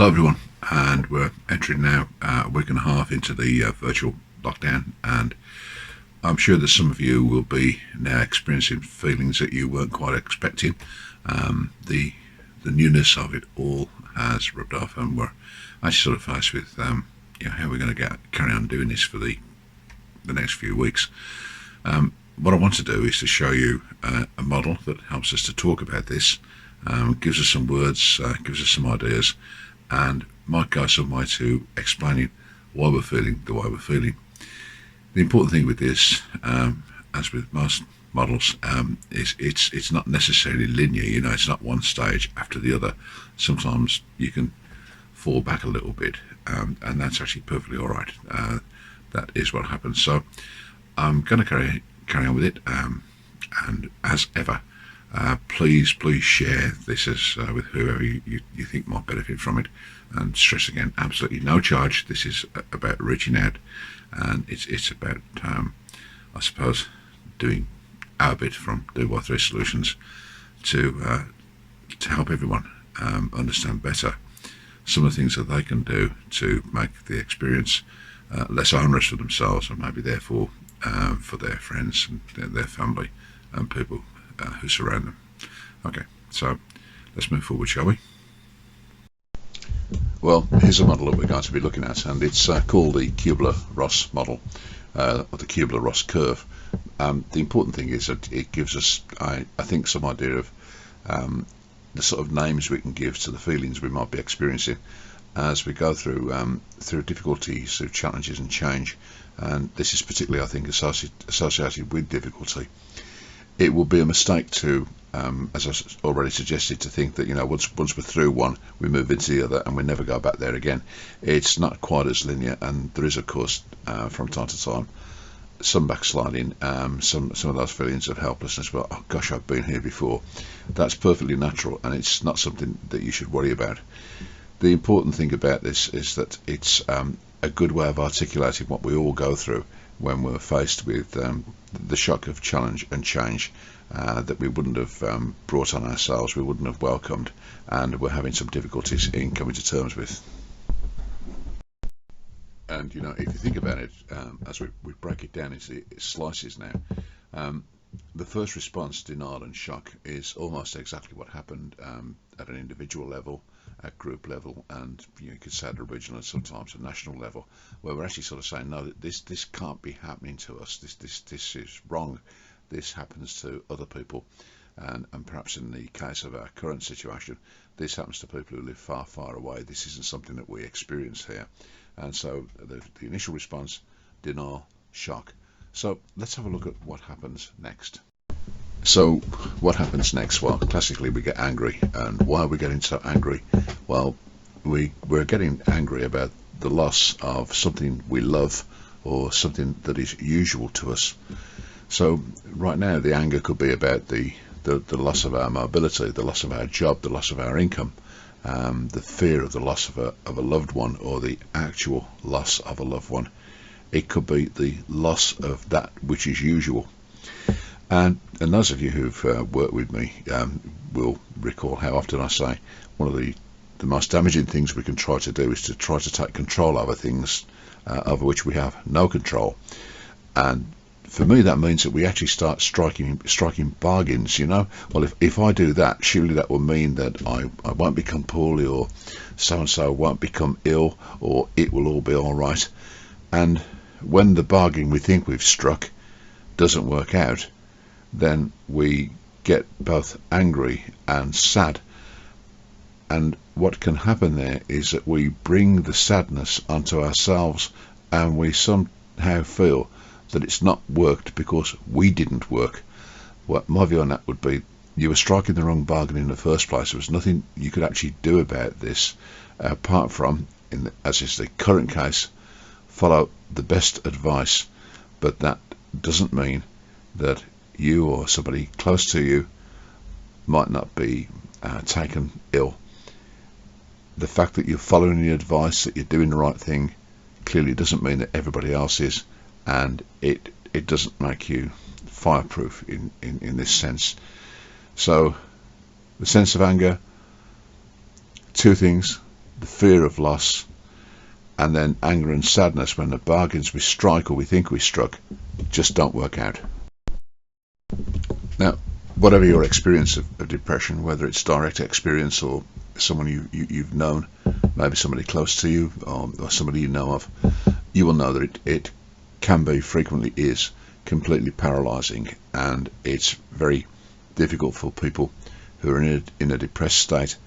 Hello everyone, and we're entering now a week and a half into the virtual lockdown, and I'm sure that some of you will be now experiencing feelings that you weren't quite expecting. The newness of it all has rubbed off, and we're actually sort of faced with how we're going to carry on doing this for the next few weeks. What I want to do is to show you a model that helps us to talk about this, gives us some words, gives us some ideas, and might go some way to explaining why we're feeling the way we're feeling. The important thing with this, as with most models, is it's not necessarily linear. It's not one stage after the other. Sometimes you can fall back a little bit, and that's actually perfectly all right. That is what happens. So I'm going to carry on with it, and as ever, please share this with whoever you think might benefit from it. And stress again, absolutely no charge. This is about reaching out, and it's about I suppose doing our bit from Do What 3 Solutions to help everyone understand better some of the things that they can do to make the experience less onerous for themselves, and maybe therefore for their friends and their family and people who surround them. Okay, so let's move forward, shall we? Well, here's a model that we're going to be looking at, and it's called the Kubler-Ross model, or the Kubler-Ross curve. The important thing is that it gives us, I think, some idea of the sort of names we can give to the feelings we might be experiencing as we go through difficulties, through challenges and change. And this is particularly, I think, associated with difficulty. It will be a mistake to, as I already suggested, to think that once we're through one, we move into the other and we never go back there again. It's not quite as linear, and there is, of course, from time to time, some backsliding, some of those feelings of helplessness. Well, oh gosh, I've been here before. That's perfectly natural, and it's not something that you should worry about. The important thing about this is that it's a good way of articulating what we all go through when we're faced with the shock of challenge and change that we wouldn't have brought on ourselves, we wouldn't have welcomed, and we're having some difficulties in coming to terms with. And if you think about it, as we break it down into slices now, the first response, denial and shock, is almost exactly what happened at an individual level, at group level, and you could say at a regional and sometimes a national level, where we're actually sort of saying, no, this can't be happening to us. This is wrong. This happens to other people, and perhaps in the case of our current situation, this happens to people who live far away. This isn't something that we experience here. And so the initial response, denial, shock. So let's have a look at what happens next. So what happens next? Well, classically we get angry. And why are we getting so angry? Well, we're getting angry about the loss of something we love, or something that is usual to us. So right now the anger could be about the loss of our mobility, the loss of our job, the loss of our income, the fear of the loss of a loved one, or the actual loss of a loved one. It could be the loss of that which is usual. And those of you who've worked with me will recall how often I say one of the most damaging things we can try to do is to try to take control over things over which we have no control. And for me, that means that we actually start striking bargains. Well, if I do that, surely that will mean that I won't become poorly, or so and so won't become ill, or it will all be all right. And when the bargain we think we've struck doesn't work out, then we get both angry and sad. And what can happen there is that we bring the sadness onto ourselves, and we somehow feel that it's not worked because we didn't work. Well, my view on that would be, you were striking the wrong bargain in the first place. There was nothing you could actually do about this apart from, as is the current case, follow the best advice. But that doesn't mean that you or somebody close to you might not be taken ill. The fact that you're following the advice, that you're doing the right thing, clearly doesn't mean that everybody else is, and it doesn't make you fireproof in this sense. So the sense of anger, two things: the fear of loss, and then anger and sadness when the bargains we strike or we think we struck just don't work out. Now, whatever your experience of depression, whether it's direct experience or someone you've known, maybe somebody close to you or somebody you know of, you will know that it can be, frequently is, completely paralyzing, and it's very difficult for people who are in a depressed state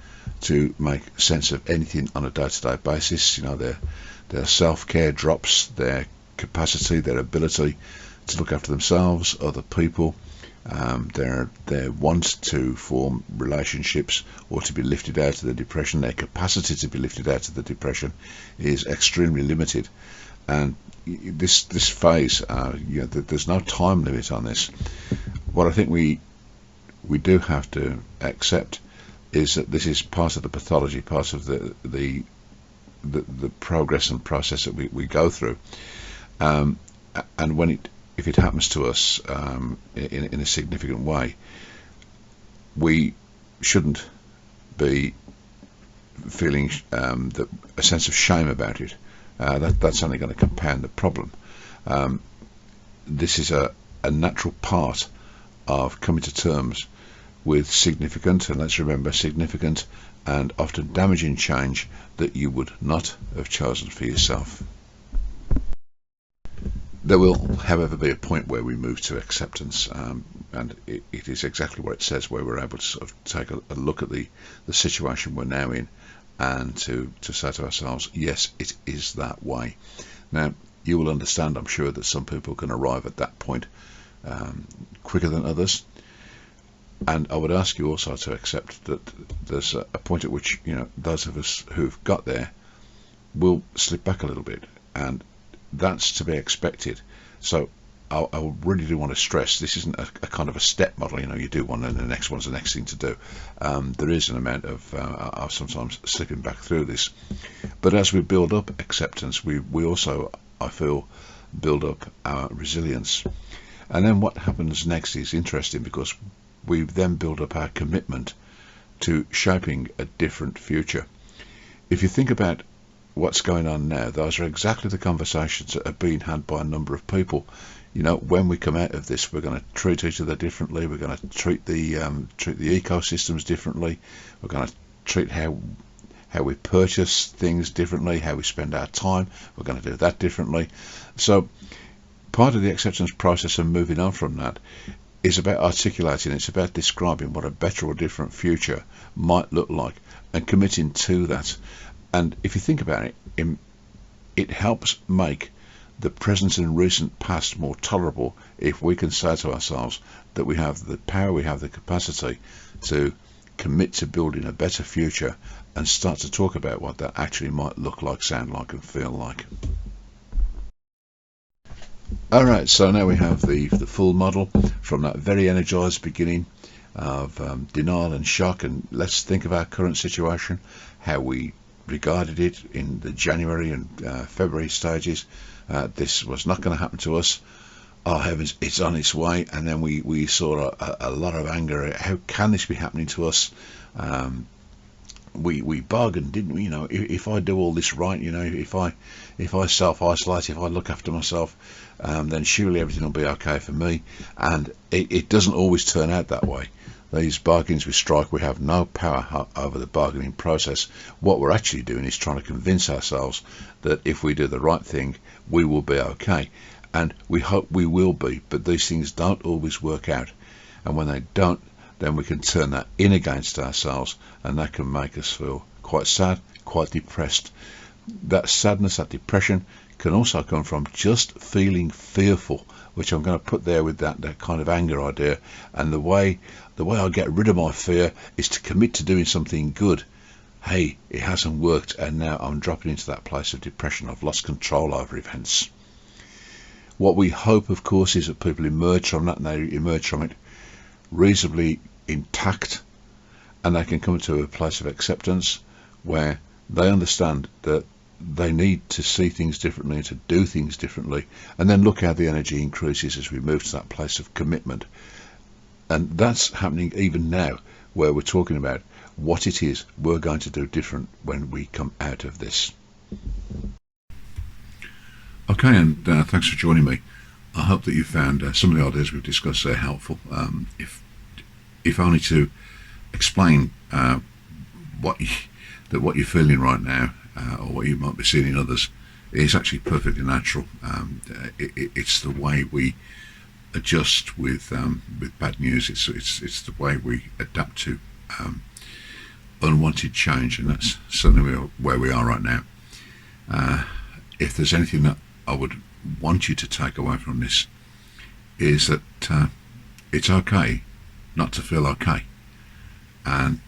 to make sense of anything on a day-to-day basis. You know, their self-care drops, their capacity, their ability to look after themselves, other people, their want to form relationships or to be lifted out of the depression, their capacity to be lifted out of the depression is extremely limited. And this phase, there's no time limit on this. What I think we do have to accept is that this is part of the pathology, part of the progress and process that we go through. And if it happens to us in a significant way, we shouldn't be feeling a sense of shame about it. That's only going to compound the problem. This is a natural part of coming to terms with significant, and let's remember, significant and often damaging change that you would not have chosen for yourself. There will, however, be a point where we move to acceptance, and it is exactly what it says, where we're able to sort of take a look at the situation we're now in, and to say to ourselves, yes, it is that way. Now, you will understand, I'm sure, that some people can arrive at that point quicker than others, and I would ask you also to accept that there's a point at which, those of us who've got there will slip back a little bit, and that's to be expected. So I really do want to stress, this isn't a kind of a step model, you do one and the next one's the next thing to do. There is an amount of sometimes slipping back through this, but as we build up acceptance, we also, I feel, build up our resilience. And then what happens next is interesting, because we then build up our commitment to shaping a different future. If you think about what's going on now, those are exactly the conversations that are being had by a number of people. When we come out of this, we're going to treat each other differently. We're going to treat the ecosystems differently. We're going to treat how we purchase things differently, how we spend our time. We're going to do that differently. So part of the acceptance process and moving on from that is about articulating, it's about describing what a better or different future might look like and committing to that. And if you think about it, it helps make the present and recent past more tolerable if we can say to ourselves that we have the power, we have the capacity to commit to building a better future and start to talk about what that actually might look like, sound like, and feel like. Alright, so now we have the full model from that very energized beginning of denial and shock, and let's think of our current situation, how we regarded it in the January and February stages. This was not going to happen to us. Oh heavens, it's on its way. And then we saw a lot of anger. How can this be happening to us? We bargained, didn't we? If I do all this right, if I self-isolate, if I look after myself, then surely everything will be okay for me. And it doesn't always turn out that way. These bargains we strike, we have no power over the bargaining process. What we're actually doing is trying to convince ourselves that if we do the right thing, we will be okay. And we hope we will be, but these things don't always work out. And when they don't, then we can turn that in against ourselves, and that can make us feel quite sad, quite depressed. That sadness, that depression can also come from just feeling fearful, which I'm going to put there with that kind of anger idea. And the way I get rid of my fear is to commit to doing something good. Hey, it hasn't worked, and now I'm dropping into that place of depression. I've lost control over events. What we hope, of course, is that people emerge from that, and they emerge from it reasonably intact, and they can come to a place of acceptance where they understand that they need to see things differently and to do things differently, and then look how the energy increases as we move to that place of commitment. And that's happening even now, where we're talking about what it is we're going to do different when we come out of this. Okay, and thanks for joining me. I hope that you found some of the ideas we've discussed there helpful, if only to explain what you're feeling right now, or what you might be seeing in others, is actually perfectly natural. It's the way we adjust with bad news. It's the way we adapt to unwanted change, and that's certainly where we are right now. If there's anything that I would want you to take away from this, is that it's okay not to feel okay, and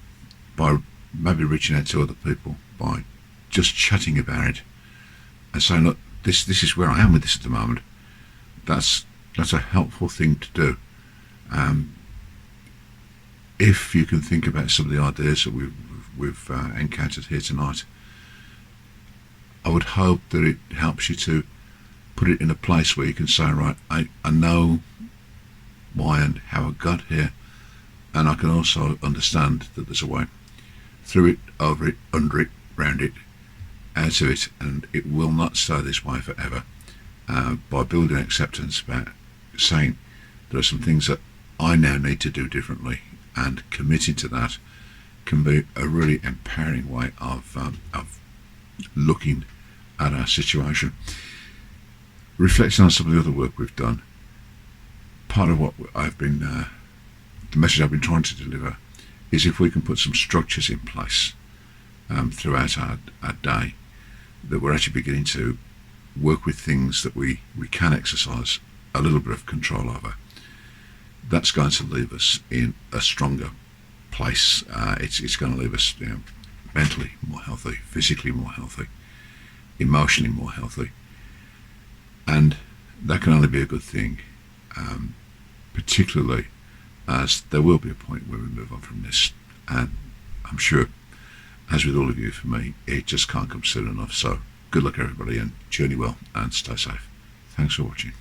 by maybe reaching out to other people, by just chatting about it and saying, look, this is where I am with this at the moment, that's a helpful thing to do. If you can think about some of the ideas that we've encountered here tonight, I would hope that it helps you to put it in a place where you can say, right, I know why and how I got here, and I can also understand that there's a way through it, over it, under it, round it, out of it, and it will not stay this way forever. By building acceptance, about saying there are some things that I now need to do differently, and committing to that can be a really empowering way of looking at our situation. Reflecting on some of the other work we've done, part of what the message I've been trying to deliver is, if we can put some structures in place throughout our day, that we're actually beginning to work with things that we can exercise a little bit of control over, that's going to leave us in a stronger place. It's going to leave us mentally more healthy, physically more healthy, emotionally more healthy, and that can only be a good thing, particularly as there will be a point where we move on from this, and I'm sure, as with all of you, for me, it just can't come soon enough. So good luck everybody, and journey well and stay safe. Thanks for watching.